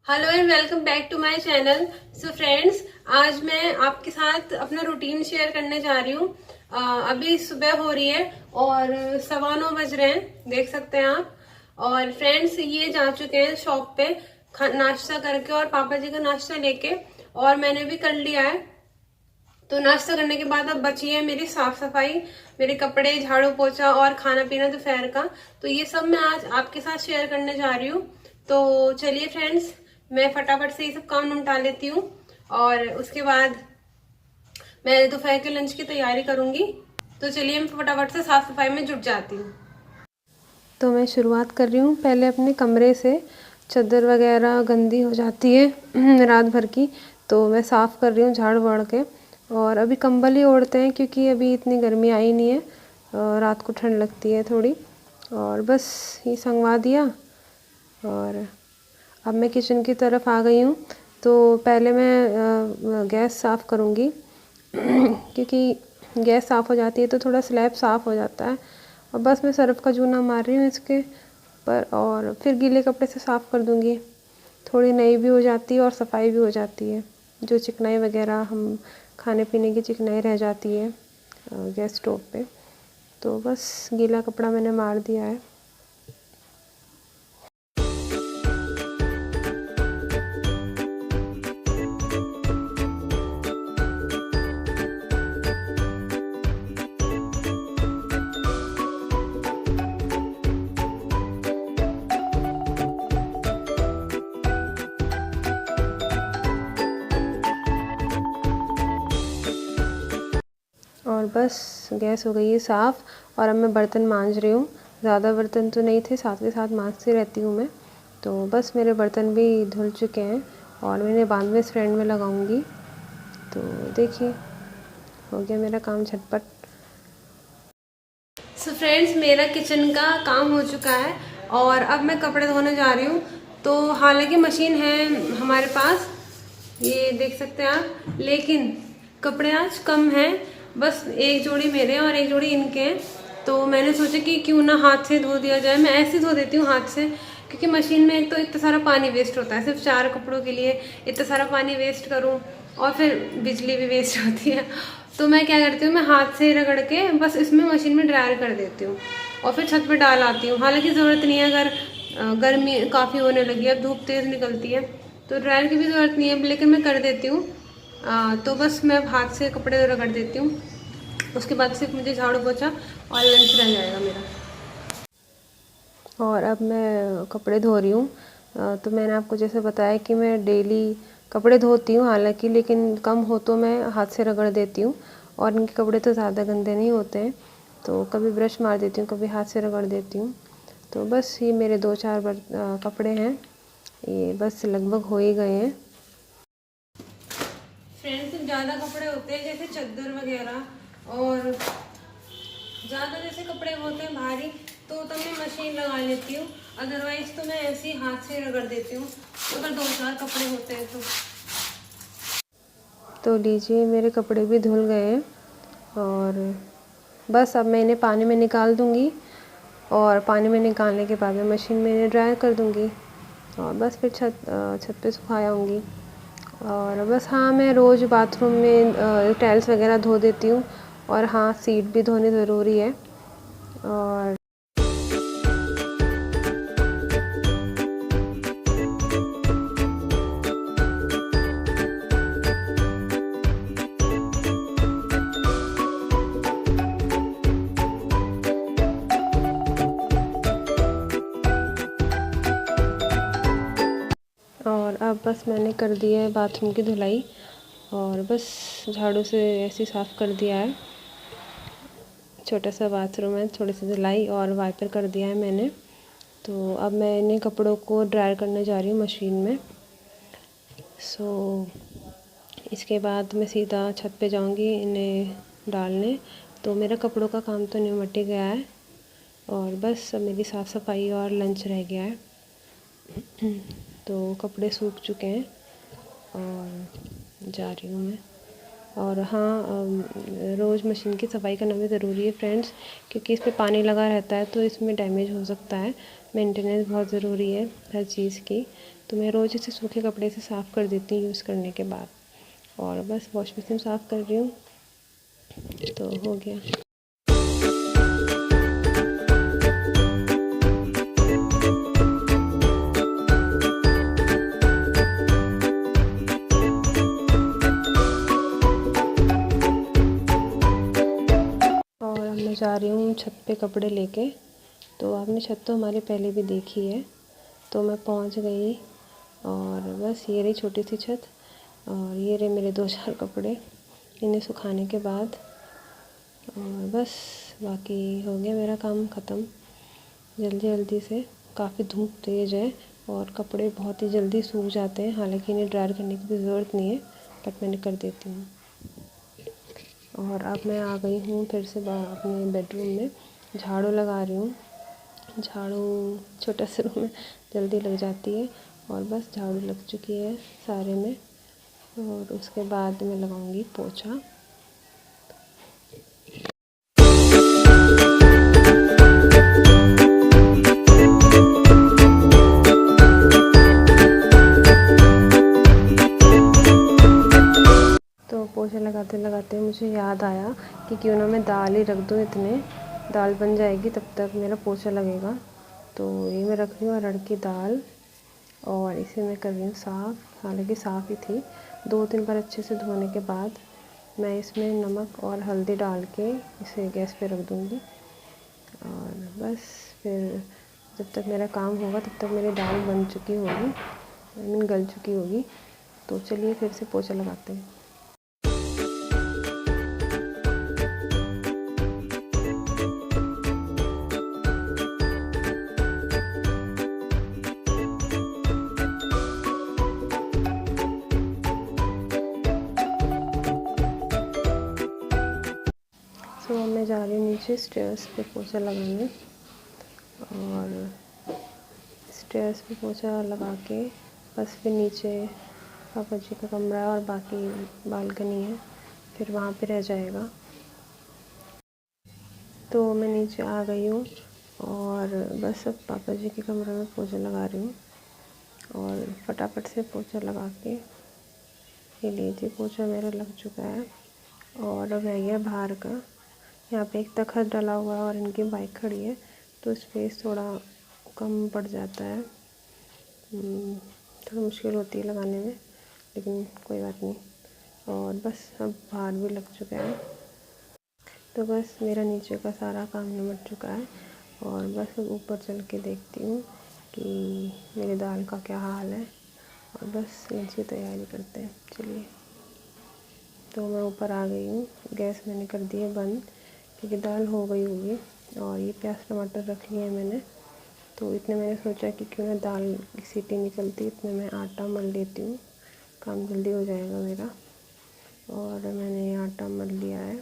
Hello and welcome back to my channel. So friends, आज मैं आपके साथ अपना रूटीन शेयर करने जा रही हूँ। अभी सुबह हो रही है और 9:15 बज रहे हैं, देख सकते हैं आप। और फ्रेंड्स, ये जा चुके हैं शॉप पे नाश्ता करके और पापा जी का नाश्ता लेके, और मैंने भी कर लिया है। तो नाश्ता करने के बाद अब बची है मेरी साफ सफाई, मेरे कपड़े, झाड़ू पोछा और खाना पीना दोपहर का। तो ये सब मैं आज आपके साथ शेयर करने जा रही हूँ। तो चलिए फ्रेंड्स, मैं फटाफट से ये सब काम निपटा लेती हूँ और उसके बाद मैं दोपहर के लंच की तैयारी करूंगी। तो चलिए मैं फटाफट से साफ सफाई में जुट जाती हूँ। तो मैं शुरुआत कर रही हूँ पहले अपने कमरे से। चादर वगैरह गंदी हो जाती है रात भर की, तो मैं साफ़ कर रही हूँ झाड़ वाड़ के। और अभी कंबल ही ओढ़ते हैं क्योंकि अभी इतनी गर्मी आई नहीं है, रात को ठंड लगती है थोड़ी। और बस ये संगवा दिया और अब मैं किचन की तरफ आ गई हूँ। तो पहले मैं गैस साफ़ करूँगी क्योंकि गैस साफ़ हो जाती है तो थोड़ा स्लैब साफ़ हो जाता है। और बस मैं सर्फ़ का जूना मार रही हूँ इसके पर, और फिर गीले कपड़े से साफ़ कर दूँगी। थोड़ी नई भी हो जाती है और सफाई भी हो जाती है। जो चिकनाई वगैरह हम खाने पीने की चिकनाई रह जाती है गैस स्टोव पे, तो बस गीला कपड़ा मैंने मार दिया है। और बस गैस हो गई है साफ़ और अब मैं बर्तन मांज रही हूँ। ज़्यादा बर्तन तो नहीं थे, साथ के साथ मांजती रहती हूँ मैं। तो बस मेरे बर्तन भी धुल चुके हैं और मैंने बाद में इस फ्रेंड में लगाऊंगी। तो देखिए, हो गया मेरा काम झटपट। सो फ्रेंड्स, मेरा किचन का काम हो चुका है और अब मैं कपड़े धोने जा रही हूँ। तो हालांकि मशीन है हमारे पास, ये देख सकते हैं आप, लेकिन कपड़े आज कम हैं। बस एक जोड़ी मेरे हैं और एक जोड़ी इनके हैं। तो मैंने सोचा कि क्यों ना हाथ से धो दिया जाए। मैं ऐसे धो देती हूँ हाथ से, क्योंकि मशीन में एक तो इतना सारा पानी वेस्ट होता है, सिर्फ 4 कपड़ों के लिए इतना सारा पानी वेस्ट करूँ और फिर बिजली भी वेस्ट होती है। तो मैं क्या करती हूँ, मैं हाथ से रगड़ के बस इसमें मशीन में ड्रायर कर देती हूँ और फिर छत पे डाल आती हूँ। हालांकि ज़रूरत नहीं है, अगर गर्मी काफ़ी होने लगी है, अब धूप तेज़ निकलती है तो ड्रायर की भी ज़रूरत नहीं है, लेकिन मैं कर देती हूँ। तो बस मैं हाथ से कपड़े रगड़ देती हूँ। उसके बाद सिर्फ मुझे झाड़ू पोछा और लंच रह जाएगा मेरा। और अब मैं कपड़े धो रही हूँ। तो मैंने आपको जैसे बताया कि मैं डेली कपड़े धोती हूँ हालांकि, लेकिन कम हो तो मैं हाथ से रगड़ देती हूँ। और इनके कपड़े तो ज़्यादा गंदे नहीं होते हैं, तो कभी ब्रश मार देती हूँ, कभी हाथ से रगड़ देती हूँ। तो बस ये मेरे 2-4 कपड़े हैं, ये बस लगभग हो ही गए हैं। फ्रेंड्स, ज़्यादा कपड़े होते हैं जैसे चादर वगैरह और ज़्यादा जैसे कपड़े होते हैं भारी, तो मैं मशीन लगा लेती हूँ। अदरवाइज तो मैं ऐसे ही हाथ से रगड़ देती हूँ अगर 2-4 कपड़े होते हैं तो लीजिए, मेरे कपड़े भी धुल गए हैं और बस अब मैं इन्हें पानी में निकाल दूँगी और पानी में निकालने के बाद मैं मशीन में इन्हें ड्राई कर दूँगी और बस फिर छत पे सुखा आऊँगी। और बस हाँ, मैं रोज़ बाथरूम में टाइल्स वगैरह धो देती हूँ और हाँ, सीट भी धोनी ज़रूरी है। और अब बस मैंने कर दिया है बाथरूम की धुलाई और बस झाड़ू से ऐसे साफ़ कर दिया है। छोटा सा बाथरूम है, थोड़ी सी धुलाई और वाइपर कर दिया है मैंने। तो अब मैं इन्हें कपड़ों को ड्राई करने जा रही हूँ मशीन में। इसके बाद मैं सीधा छत पे जाऊँगी इन्हें डालने। तो मेरा कपड़ों का काम तो निपट ही गया है और बस अब मेरी साफ़ सफाई और लंच रह गया है। तो कपड़े सूख चुके हैं और जा रही हूँ मैं। और हाँ, रोज़ मशीन की सफाई करना भी ज़रूरी है फ्रेंड्स, क्योंकि इस पे पानी लगा रहता है तो इसमें डैमेज हो सकता है। मेंटेनेंस बहुत ज़रूरी है हर चीज़ की। तो मैं रोज़ इसे सूखे कपड़े से साफ़ कर देती हूँ यूज़ करने के बाद। और बस वॉश बेसिन साफ़ कर रही हूँ तो हो गया। और अब मैं जा रही हूँ छत पे कपड़े लेके। तो आपने छत तो हमारी पहले भी देखी है। तो मैं पहुँच गई और बस ये रही छोटी सी छत और ये रहे मेरे 2-4 कपड़े इन्हें सुखाने के बाद। और बस बाकी हो गया मेरा काम ख़त्म जल्दी जल्दी से। काफ़ी धूप तेज़ है और कपड़े बहुत ही जल्दी सूख जाते हैं। हालांकि इन्हें ड्रायर करने की भी ज़रूरत नहीं है, बट मैंने कर देती हूँ। और अब मैं आ गई हूँ फिर से अपने बेडरूम में, झाड़ू लगा रही हूँ। झाड़ू छोटा सा रूम में जल्दी लग जाती है और बस झाड़ू लग चुकी है सारे में। और उसके बाद मैं लगाऊंगी पोछा। तो पोछा लगाते लगाते मुझे याद आया कि क्यों ना मैं दाल ही रख दूँ, इतने दाल बन जाएगी तब तक मेरा पोछा लगेगा। तो ये मैं रख रही हूँ अरहर की दाल और इसे मैं कर रही हूँ साफ़। हालांकि साफ़ ही थी, 2-3 बार अच्छे से धोने के बाद मैं इसमें नमक और हल्दी डाल के इसे गैस पे रख दूँगी। और बस फिर जब तक मेरा काम होगा तब तक मेरी दाल बन चुकी होगी, आई मीन गल चुकी होगी। तो चलिए फिर से पोछा लगाते हैं। तो मैं जा रही हूँ नीचे स्टेयर्स पे पोछा लगाने। और स्टेयर्स पे पोछा लगा के बस फिर नीचे पापा जी का कमरा और बाकी बालकनी है, फिर वहाँ पे रह जाएगा। तो मैं नीचे आ गई हूँ और बस अब पापा जी के कमरे में पोछा लगा रही हूँ। और फटाफट से पोछा लगा के ये लीजिए पोछा मेरा लग चुका है। और अब रह गया बाहर का। यहाँ पे एक तखत डला हुआ है और इनकी बाइक खड़ी है तो स्पेस थोड़ा कम पड़ जाता है, थोड़ा मुश्किल होती है लगाने में, लेकिन कोई बात नहीं। और बस अब बाहर भी लग चुका है। तो बस मेरा नीचे का सारा काम निपट चुका है और बस अब ऊपर चल के देखती हूँ कि मेरी दाल का क्या हाल है। और बस लंच की तैयारी करते हैं, चलिए। तो मैं ऊपर आ गई हूँ, गैस मैंने कर दी है बंद क्योंकि दाल हो गई होगी। और ये प्याज टमाटर रख लिए मैंने। तो इतने मैंने सोचा कि क्यों ना दाल की सीटी निकलती, इतने मैं आटा मल लेती हूँ, काम जल्दी हो जाएगा मेरा। और मैंने आटा मल लिया है।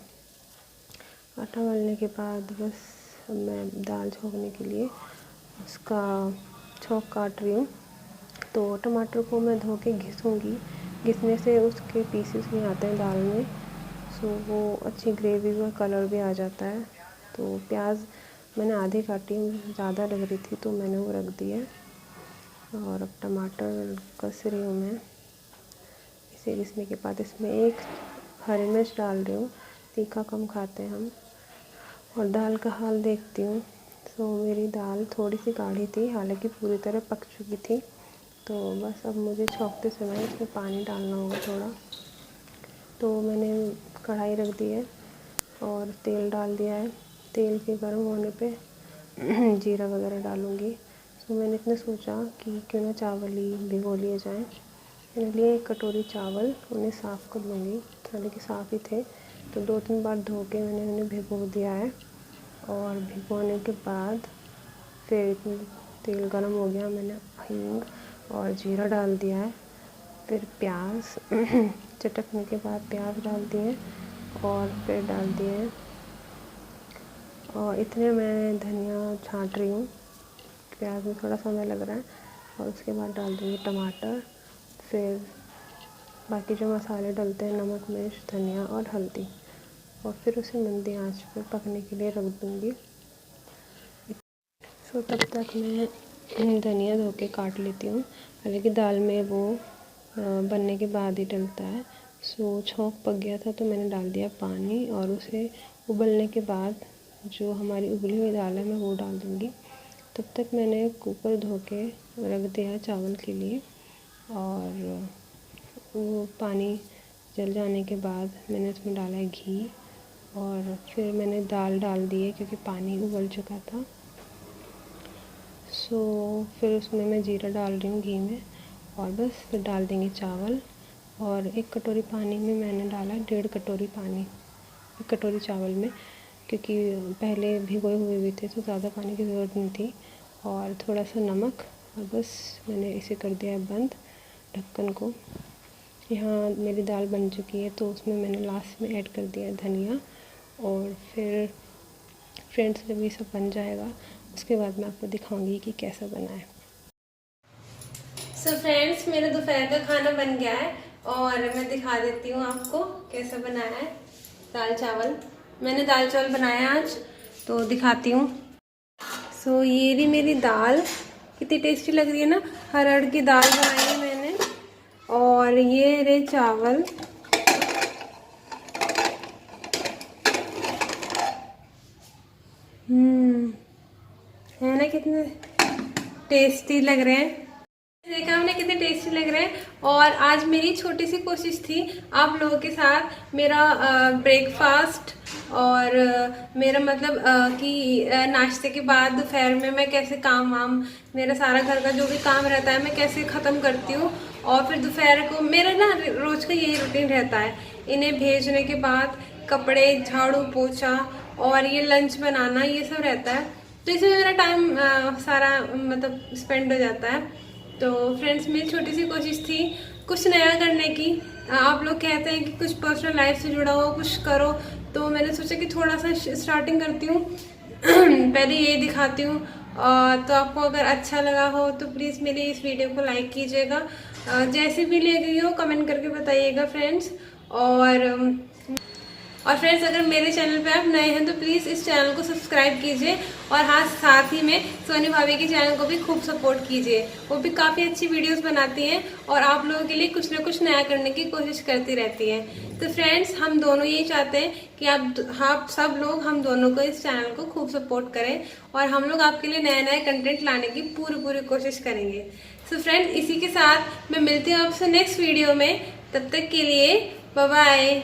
आटा मलने के बाद बस मैं दाल छोंकने के लिए उसका छौंक काट रही हूँ। तो टमाटर को मैं धो के घिसूँगी, घिसने से उसके पीसेस नहीं आते हैं दाल में, सो वो अच्छी ग्रेवी और कलर भी आ जाता है। तो प्याज मैंने आधी काटी, मुझे ज़्यादा लग रही थी तो मैंने वो रख दी है। और अब टमाटर कस रही हूँ मैं। इसे घिसने के बाद इसमें एक हरी मिर्च डाल रही हूँ, तीखा कम खाते हैं हम। और दाल का हाल देखती हूँ। तो मेरी दाल थोड़ी सी गाढ़ी थी, हालांकि पूरी तरह पक चुकी थी। तो बस अब मुझे छौंकते समय इसमें पानी डालना होगा थोड़ा। तो मैंने कढ़ाई रख दी है और तेल डाल दिया है। तेल के गर्म होने पे जीरा वगैरह डालूँगी। तो मैंने इतना सोचा कि क्यों ना चावल ही भिगो लिए जाएँ। मैंने लिए 1 कटोरी चावल, उन्हें साफ़ कर लूँगी, हालांकि साफ़ ही थे। तो 2-3 बार धो के मैंने उन्हें भिगो दिया है। और भिगोने के बाद फिर तेल गरम हो गया, मैंने हींग और जीरा डाल दिया है। फिर प्याज चटकने के बाद प्याज डाल दिए और फिर डाल दिए। और इतने मैं धनिया छाँट रही हूँ, प्याज में थोड़ा समय लग रहा है। और उसके बाद डाल दूँगी टमाटर, फिर बाकी जो मसाले डलते हैं, नमक, मिर्च, धनिया और हल्दी। और फिर उसे मंदी आंच पर पकने के लिए रख दूँगी। सो तब तक मैं धनिया धो के काट लेती हूँ। हालांकि दाल में वो बनने के बाद ही डलता है। सो छौंक पक गया था तो मैंने डाल दिया पानी और उसे उबलने के बाद जो हमारी उबली हुई दाल है मैं वो डाल दूँगी। तब तक मैंने कुकर धो के रख दिया चावल के लिए, और वो पानी जल जाने के बाद मैंने उसमें डाला है घी, और फिर मैंने दाल डाल दी है क्योंकि पानी उबल चुका था। सो फिर उसमें मैं जीरा डाल रही हूँ घी में, और बस फिर डाल देंगे चावल। और 1 कटोरी पानी में मैंने डाला 1.5 कटोरी पानी 1 कटोरी चावल में, क्योंकि पहले भिगोए हुए भी थे तो ज़्यादा पानी की ज़रूरत नहीं थी। और थोड़ा सा नमक, और बस मैंने इसे कर दिया है बंद ढक्कन को। यहाँ मेरी दाल बन चुकी है तो उसमें मैंने लास्ट में ऐड कर दिया है धनिया। और फिर फ्रेंड्स जब ये सब बन जाएगा उसके बाद मैं आपको दिखाऊंगी कि कैसा बना है। सो फ्रेंड्स, मेरा दोपहर का खाना बन गया है और मैं दिखा देती हूँ आपको कैसा बनाया है। दाल चावल, मैंने दाल चावल बनाया आज, तो दिखाती हूँ। सो ये रही मेरी दाल, कितनी टेस्टी लग रही है ना। अरहर की दाल बनाई है मैंने, और ये रहे चावल। है ना, कितने टेस्टी लग रहे हैं। देखा हमने कितने टेस्टी लग रहे हैं। और आज मेरी छोटी सी कोशिश थी आप लोगों के साथ मेरा ब्रेकफास्ट और मेरा मतलब कि नाश्ते के बाद दोपहर में मैं कैसे काम वाम, मेरा सारा घर का जो भी काम रहता है मैं कैसे ख़त्म करती हूँ। और फिर दोपहर को मेरा ना रोज़ का यही रूटीन रहता है, इन्हें भेजने के बाद कपड़े, झाड़ू पोछा और ये लंच बनाना, ये सब रहता है। तो इसमें मेरा टाइम सारा मतलब स्पेंड हो जाता है। तो फ्रेंड्स, मेरी छोटी सी कोशिश थी कुछ नया करने की। आप लोग कहते हैं कि कुछ पर्सनल लाइफ से जुड़ा हो कुछ करो, तो मैंने सोचा कि थोड़ा सा स्टार्टिंग करती हूँ। पहले ये दिखाती हूँ। तो आपको अगर अच्छा लगा हो तो प्लीज़ मेरी इस वीडियो को लाइक कीजिएगा। जैसे भी लगी हो कमेंट करके बताइएगा फ्रेंड्स। और फ्रेंड्स, अगर मेरे चैनल पे आप नए हैं तो प्लीज़ इस चैनल को सब्सक्राइब कीजिए, और हाँ, साथ ही में सोनी भाभी के चैनल को भी खूब सपोर्ट कीजिए। वो भी काफ़ी अच्छी वीडियोस बनाती हैं और आप लोगों के लिए कुछ ना कुछ नया करने की कोशिश करती रहती हैं। तो फ्रेंड्स, हम दोनों यही चाहते हैं कि आप सब लोग हम दोनों को इस चैनल को खूब सपोर्ट करें, और हम लोग आपके लिए नए नए कंटेंट लाने की पूरी कोशिश करेंगे। सो फ्रेंड्स, इसी के साथ मैं मिलती हूँ आपसे नेक्स्ट वीडियो में। तब तक के लिए बाय बाय।